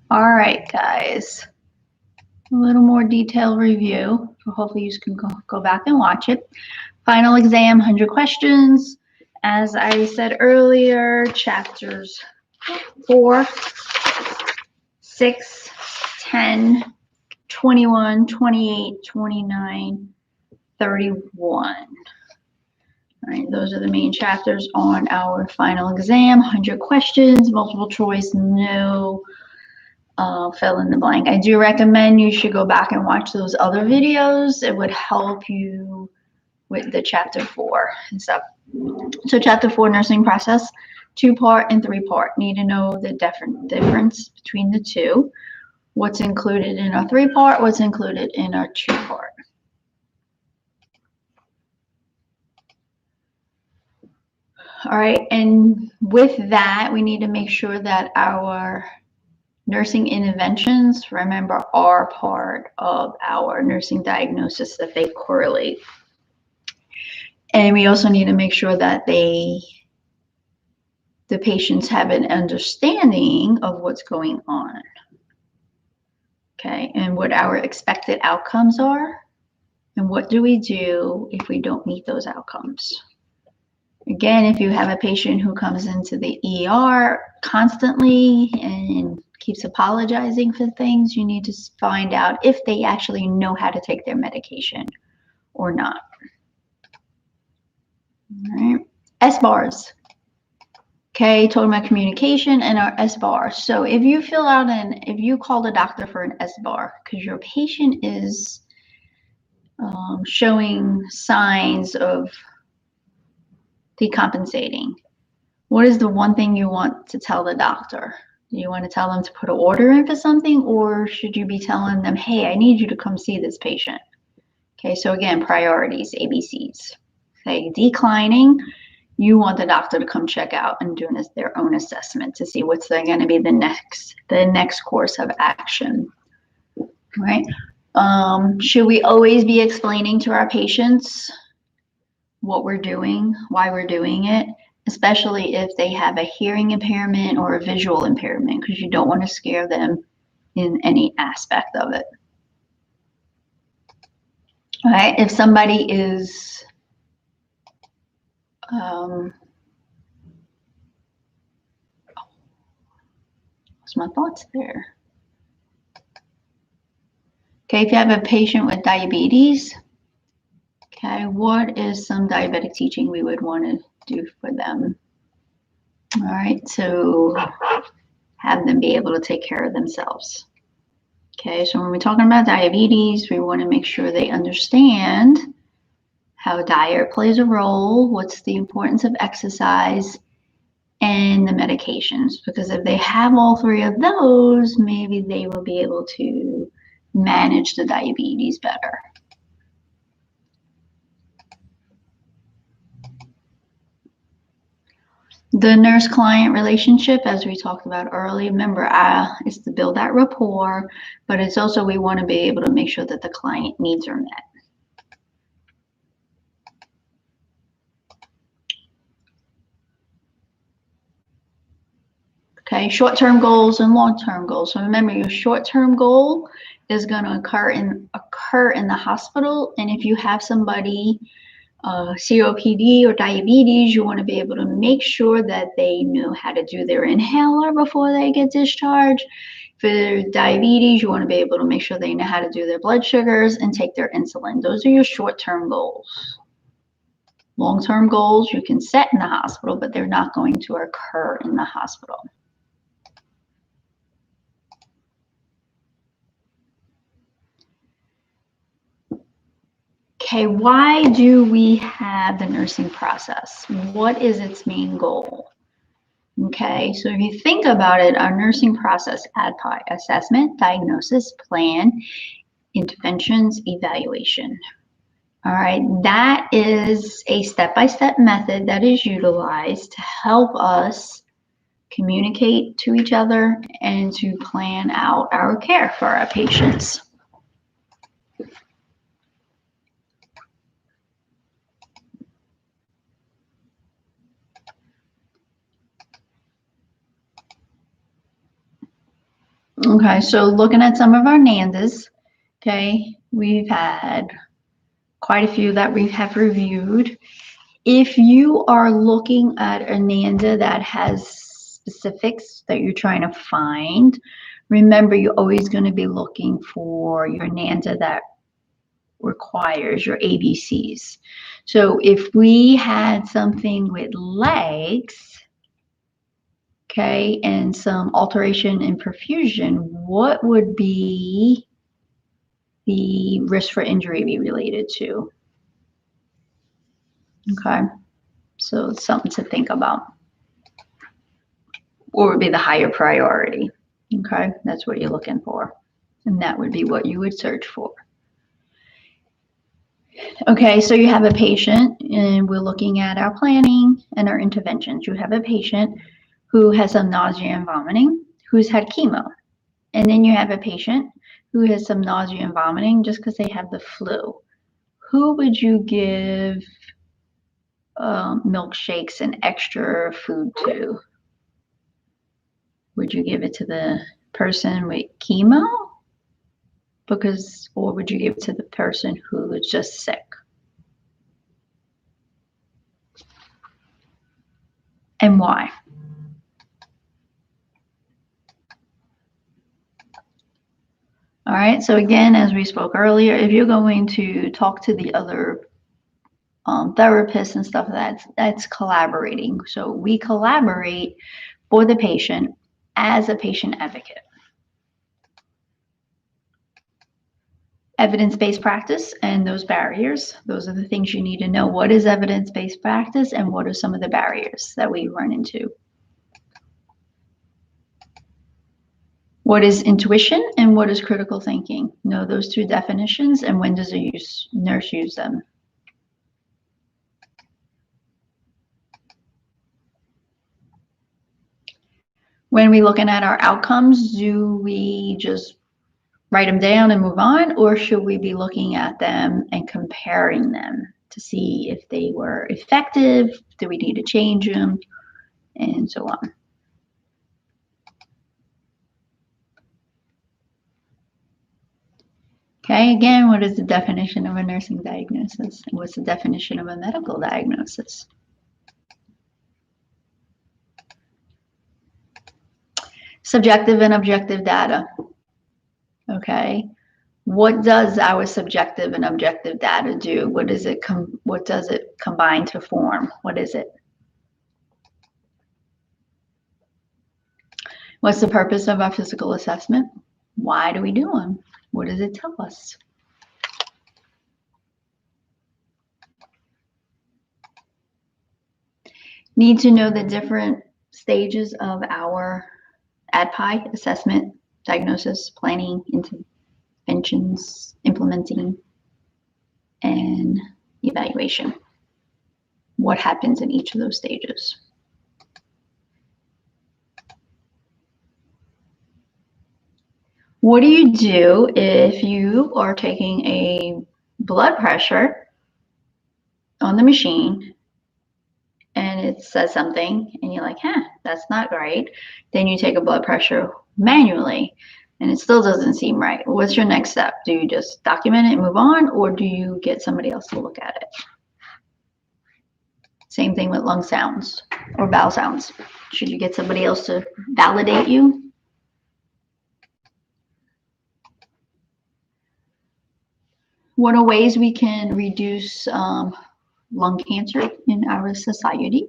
All right, guys. A little more detailed review. So hopefully you can go back and watch it. Final exam, 100 questions. As I said earlier, chapters 4, 6, 10, 21, 28, 29, 31. All right, those are the main chapters on our final exam. 100 questions, multiple choice, no fill in the blank. I do recommend you should go back and watch those other videos. It would help you with the chapter 4 and stuff. So chapter 4, nursing process, 2-part and 3-part. Need to know the difference between the two. What's included in our 3-part, what's included in our 2-part. All right, and with that, we need to make sure that our nursing interventions, remember, are part of our nursing diagnosis, that they correlate. And we also need to make sure that the patients have an understanding of what's going on. Okay, and what our expected outcomes are, and what do we do if we don't meet those outcomes. Again, if you have a patient who comes into the ER constantly and keeps apologizing for things, you need to find out if they actually know how to take their medication or not. All right, SBARs. Okay, total about communication and our SBAR. So if you fill out if you call the doctor for an SBAR because your patient is showing signs of decompensating, what is the one thing you want to tell the doctor? Do you want to tell them to put an order in for something, or should you be telling them, hey, I need you to come see this patient? Okay, so again, priorities, ABCs. Okay, declining, you want the doctor to come check out and do their own assessment to see what's going to be the next course of action. Right? Should we always be explaining to our patients what we're doing, why we're doing it, especially if they have a hearing impairment or a visual impairment, because you don't want to scare them in any aspect of it. All right, if somebody is lost my thoughts there. Okay, if you have a patient with diabetes, okay, what is some diabetic teaching we would want to do for them? All right, so have them be able to take care of themselves. Okay, so when we're talking about diabetes, we want to make sure they understand how diet plays a role, what's the importance of exercise, and the medications. Because if they have all 3 of those, maybe they will be able to manage the diabetes better. The nurse-client relationship, as we talked about earlier, remember, is to build that rapport, but it's also we want to be able to make sure that the client needs are met. Okay, short-term goals and long-term goals. So remember, your short-term goal is going to occur in the hospital, and if you have somebody COPD or diabetes, you want to be able to make sure that they know how to do their inhaler before they get discharged. For diabetes, you want to be able to make sure they know how to do their blood sugars and take their insulin. Those are your short-term goals. Long-term goals you can set in the hospital, but they're not going to occur in the hospital. Okay, why do we have the nursing process? What is its main goal? Okay, so if you think about it, our nursing process: ADPI, assessment, diagnosis, plan, interventions, evaluation. All right, that is a step-by-step method that is utilized to help us communicate to each other and to plan out our care for our patients. Okay, so looking at some of our NANDAs, okay, we've had quite a few that we have reviewed. If you are looking at a NANDA that has specifics that you're trying to find, remember you're always going to be looking for your NANDA that requires your ABCs. So if we had something with legs, okay, and some alteration in perfusion, what would be the risk for injury be related to? Okay, so it's something to think about. What would be the higher priority? Okay, that's what you're looking for. And that would be what you would search for. Okay, so you have a patient, and we're looking at our planning and our interventions. You have a patient who has some nausea and vomiting, who's had chemo. And then you have a patient who has some nausea and vomiting just because they have the flu. Who would you give milkshakes and extra food to? Would you give it to the person with chemo? Or would you give it to the person who is just sick? And why? All right, so again, as we spoke earlier, if you're going to talk to the other therapists and stuff, that's collaborating. So we collaborate for the patient as a patient advocate. Evidence-based practice and those barriers, those are the things you need to know. What is evidence-based practice and what are some of the barriers that we run into? What is intuition and what is critical thinking? Know those two definitions, and when does a nurse use them? When we're looking at our outcomes, do we just write them down and move on, or should we be looking at them and comparing them to see if they were effective? Do we need to change them? And so on. Okay, again, what is the definition of a nursing diagnosis? And what's the definition of a medical diagnosis? Subjective and objective data. Okay, what does our subjective and objective data do? What does it combine to form? What is it? What's the purpose of our physical assessment? Why do we do them? What does it tell us? Need to know the different stages of our ADPI, assessment, diagnosis, planning, interventions, implementing, and evaluation. What happens in each of those stages? What do you do if you are taking a blood pressure on the machine and it says something and you're like, that's not right. Then you take a blood pressure manually and it still doesn't seem right. What's your next step? Do you just document it and move on, or do you get somebody else to look at it? Same thing with lung sounds or bowel sounds. Should you get somebody else to validate you? What are ways we can reduce lung cancer in our society?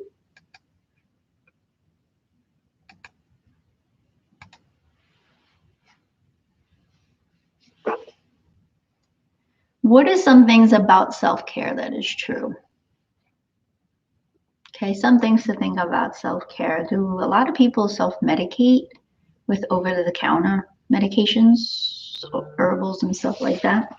What are some things about self-care that is true? Okay, some things to think about self-care. Do a lot of people self-medicate with over-the-counter medications, herbals and stuff like that?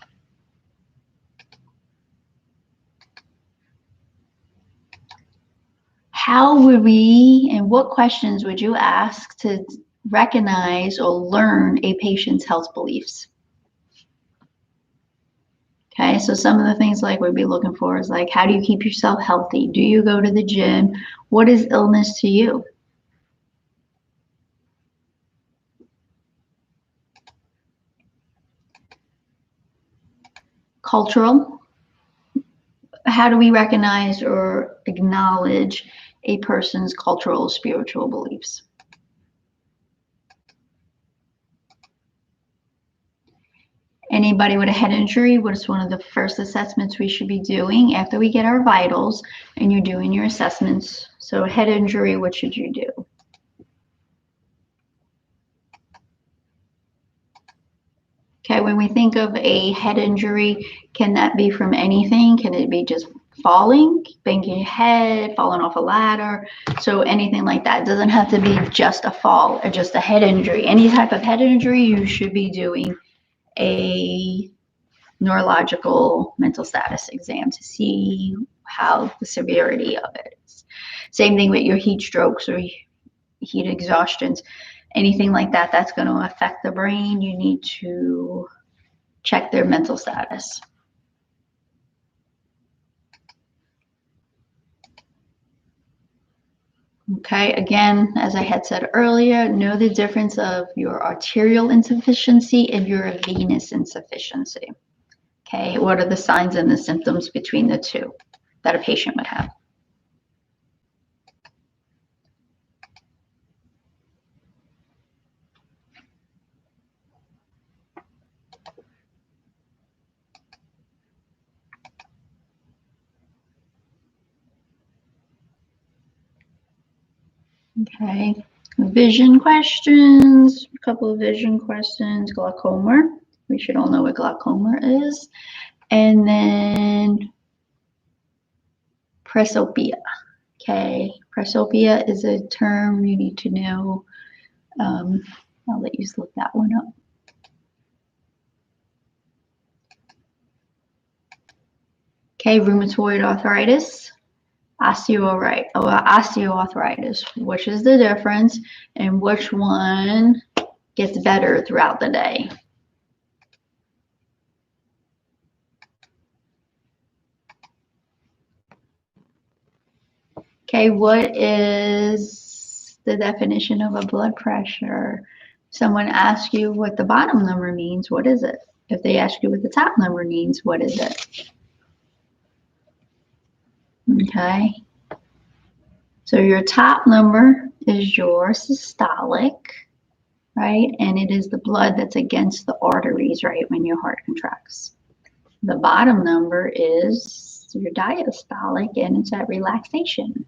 How would we, and what questions would you ask to recognize or learn a patient's health beliefs? Okay, so some of the things like we'd be looking for is like, how do you keep yourself healthy? Do you go to the gym? What is illness to you? Cultural. How do we recognize or acknowledge a person's cultural or spiritual beliefs? Anybody with a head injury, what is one of the first assessments we should be doing after we get our vitals and you're doing your assessments? So head injury, what should you do? Okay, when we think of a head injury, can that be from anything? Can it be just falling, banging your head, falling off a ladder? So anything like that. It doesn't have to be just a fall or just a head injury. Any type of head injury, you should be doing a neurological mental status exam to see how the severity of it is. Same thing with your heat strokes or heat exhaustions. Anything like that that's going to affect the brain, you need to check their mental status. Okay, again, as I had said earlier, know the difference of your arterial insufficiency and your venous insufficiency. Okay, what are the signs and the symptoms between the two that a patient would have? Okay, vision questions, a couple of vision questions, glaucoma. We should all know what glaucoma is. And then presbyopia. Okay, presbyopia is a term you need to know. I'll let you look that one up. Okay, rheumatoid arthritis, osteoarthritis. Which is the difference and which one gets better throughout the day? Okay, what is the definition of a blood pressure? Someone asks you what the bottom number means, what is it? If they ask you what the top number means, what is it? Okay, so your top number is your systolic, right? And it is the blood that's against the arteries, right, when your heart contracts. The bottom number is your diastolic, and it's at relaxation.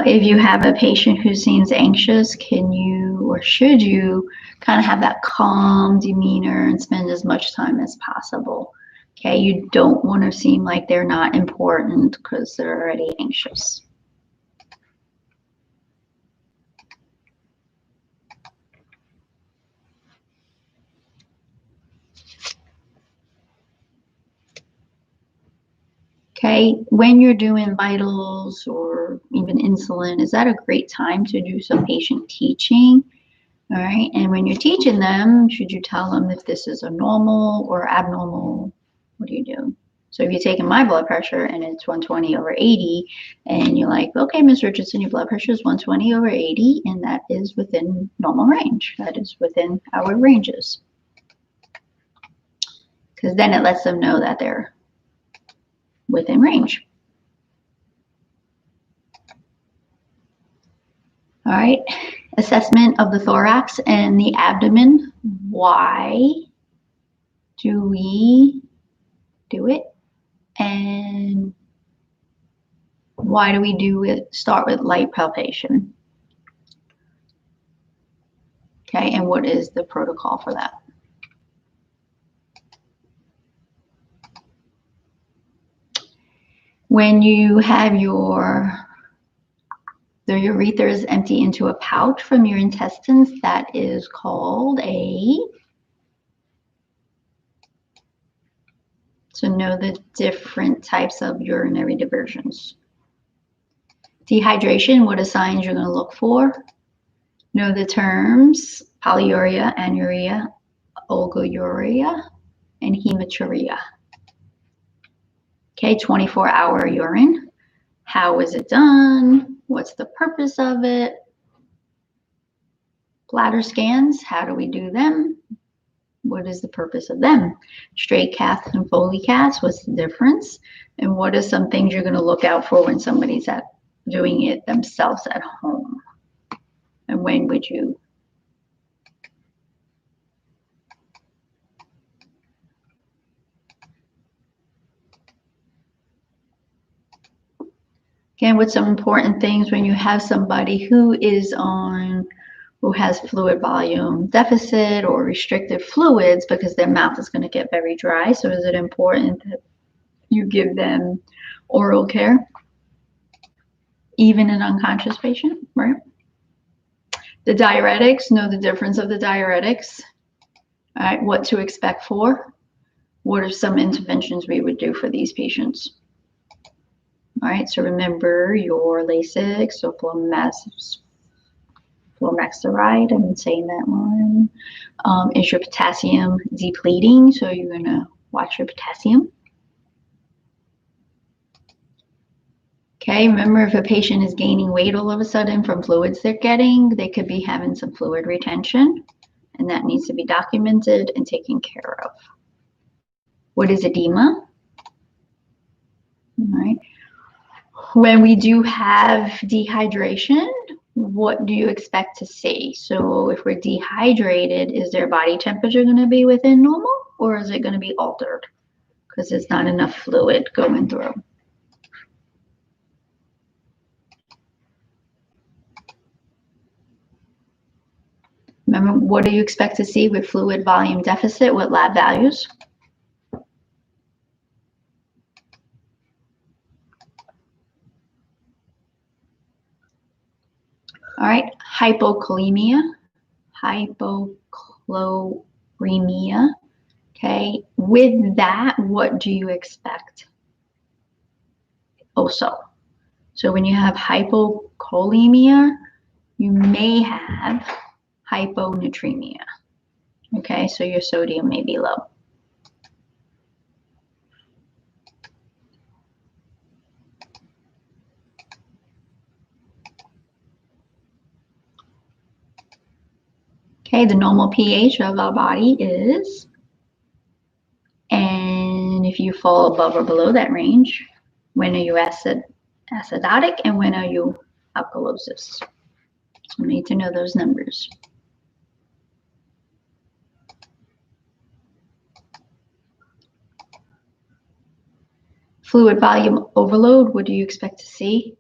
If you have a patient who seems anxious, can you or should you kind of have that calm demeanor and spend as much time as possible? Okay, you don't want to seem like they're not important because they're already anxious. Okay, when you're doing vitals or even insulin, is that a great time to do some patient teaching? All right, and when you're teaching them, should you tell them if this is a normal or abnormal? What do you do? So if you're taking my blood pressure and it's 120 over 80, and you're like, okay, Ms. Richardson, your blood pressure is 120 over 80, and that is within normal range. That is within our ranges. Because then it lets them know that they're within range. All right, assessment of the thorax and the abdomen. Why do we do it? And why do we do it? Start with light palpation. Okay, and what is the protocol for that? When you have the urethra is empty into a pouch from your intestines, that is called a, so know the different types of urinary diversions. Dehydration, what are signs you're going to look for? Know the terms polyuria, anuria, oliguria, and hematuria. Okay, 24-hour urine. How is it done? What's the purpose of it? Bladder scans, how do we do them? What is the purpose of them? Straight cath and Foley caths, what's the difference? And what are some things you're going to look out for when somebody's doing it themselves at home? And when would you? Again, what's some important things when you have somebody who has fluid volume deficit or restricted fluids, because their mouth is going to get very dry. So is it important that you give them oral care, even an unconscious patient, right? The diuretics, know the difference of the diuretics. All right, what to expect for. What are some interventions we would do for these patients? All right, so remember your Lasix or Flormaxaride, I'm saying that one, is your potassium depleting, so you're going to watch your potassium. Okay, remember if a patient is gaining weight all of a sudden from fluids they're getting, they could be having some fluid retention, and that needs to be documented and taken care of. What is edema? All right. When we do have dehydration, what do you expect to see? So if we're dehydrated, is their body temperature going to be within normal, or is it going to be altered because there's not enough fluid going through? Remember, what do you expect to see with fluid volume deficit with lab values? All right, hypokalemia, hypochloremia. Okay, with that, what do you expect? Also, so when you have hypokalemia, you may have hyponatremia. Okay, so your sodium may be low. Okay, the normal pH of our body is, and if you fall above or below that range, when are you acidotic and when are you alkalosis? So you need to know those numbers. Fluid volume overload, what do you expect to see?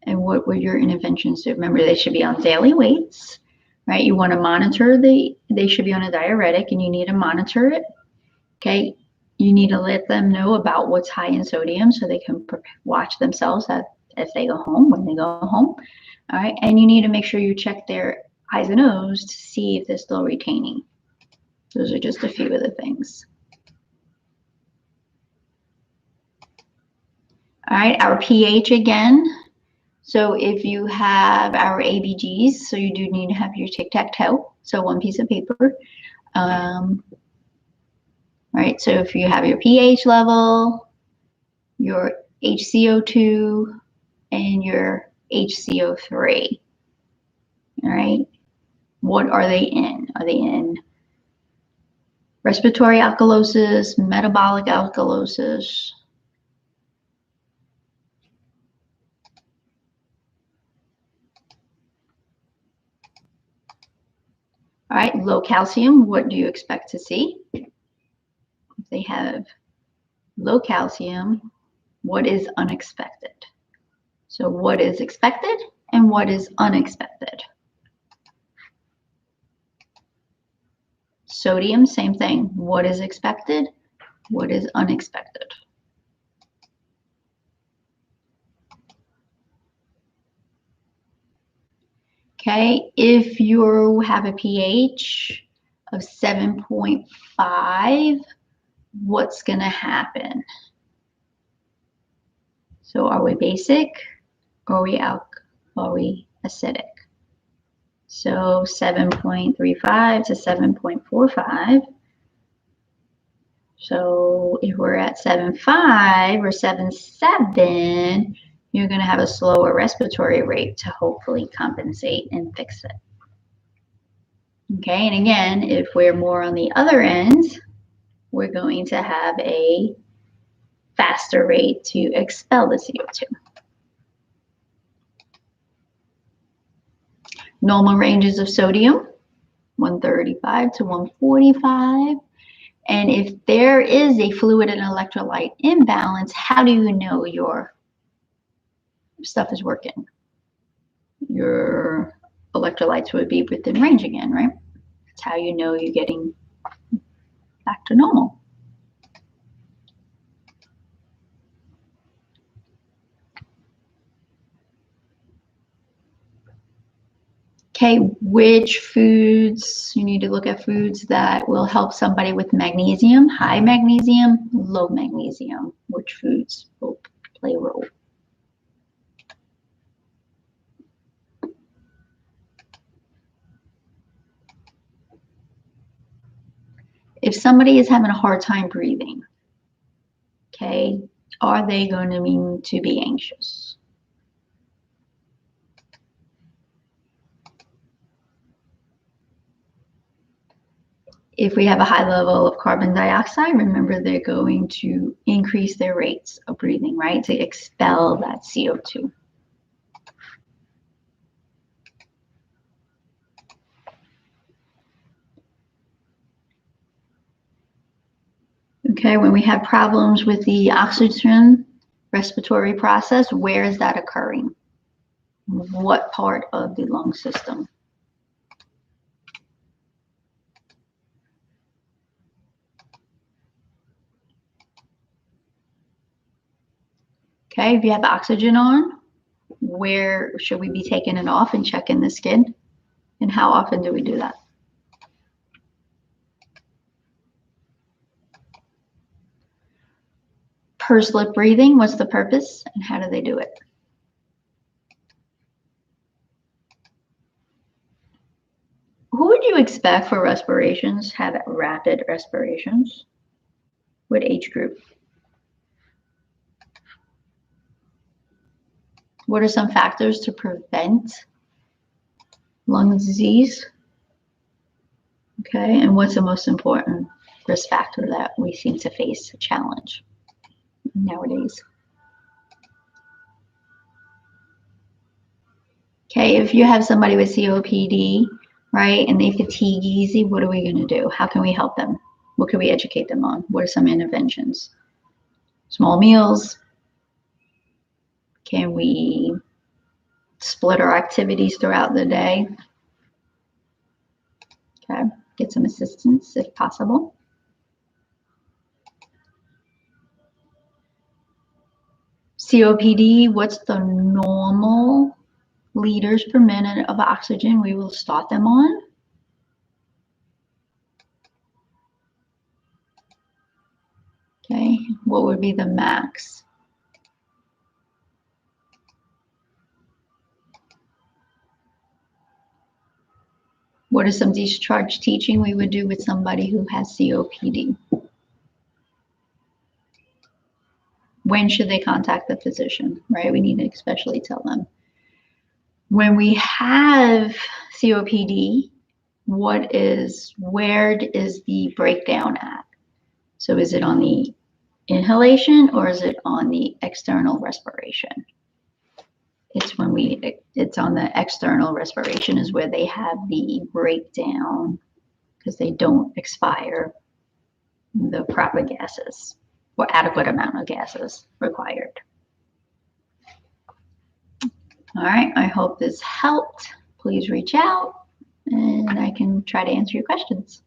And what would your interventions do? Remember, they should be on daily weights, right? You want to monitor they should be on a diuretic and you need to monitor it. Okay, you need to let them know about what's high in sodium so they can watch themselves as they go home, when they go home. All right, and you need to make sure you check their eyes and nose to see if they're still retaining. Those are just a few of the things. All right, our pH again. So if you have our ABGs, so you do need to have your tic-tac-toe, so one piece of paper. Right, so if you have your pH level, your HCO2, and your HCO3, all right, what are they in? Are they in respiratory alkalosis, metabolic alkalosis? All right, low calcium, what do you expect to see? If they have low calcium, what is unexpected? So what is expected and what is unexpected? Sodium, same thing. What is expected? What is unexpected? Okay, if you have a pH of 7.5, what's going to happen? So are we basic or are we acidic? So 7.35 to 7.45. So if we're at 7.5 or 7.7, you're going to have a slower respiratory rate to hopefully compensate and fix it. Okay, and again, if we're more on the other end, we're going to have a faster rate to expel the CO2. Normal ranges of sodium, 135 to 145. And if there is a fluid and electrolyte imbalance, how do you know your stuff is working? Your electrolytes would be within range again, right? That's how you know you're getting back to normal. Okay, which foods, you need to look at foods that will help somebody with magnesium, high magnesium, low magnesium. Which foods will play a role? If somebody is having a hard time breathing, okay, are they going to mean to be anxious? If we have a high level of carbon dioxide, remember they're going to increase their rates of breathing, right, to expel that CO2. Okay, when we have problems with the oxygen respiratory process, where is that occurring? What part of the lung system? Okay, if you have oxygen on, where should we be taking it off and checking the skin? And how often do we do that? Pursed lip breathing, what's the purpose and how do they do it? Who would you expect for respirations have rapid respirations? What age group? What are some factors to prevent lung disease? Okay, and what's the most important risk factor that we seem to face a challenge nowadays? Okay, if you have somebody with COPD, right, and they fatigue easy, what are we going to do? How can we help them? What can we educate them on? What are some interventions? Small meals. Can we split our activities throughout the day? Okay, get some assistance if possible. COPD, what's the normal liters per minute of oxygen we will start them on? Okay, what would be the max? What is some discharge teaching we would do with somebody who has COPD? When should they contact the physician, right? We need to especially tell them. When we have COPD, where is the breakdown at? So is it on the inhalation or is it on the external respiration? It's on the external respiration is where they have the breakdown because they don't expire the proper gases or adequate amount of gases required. All right, I hope this helped. Please reach out and I can try to answer your questions.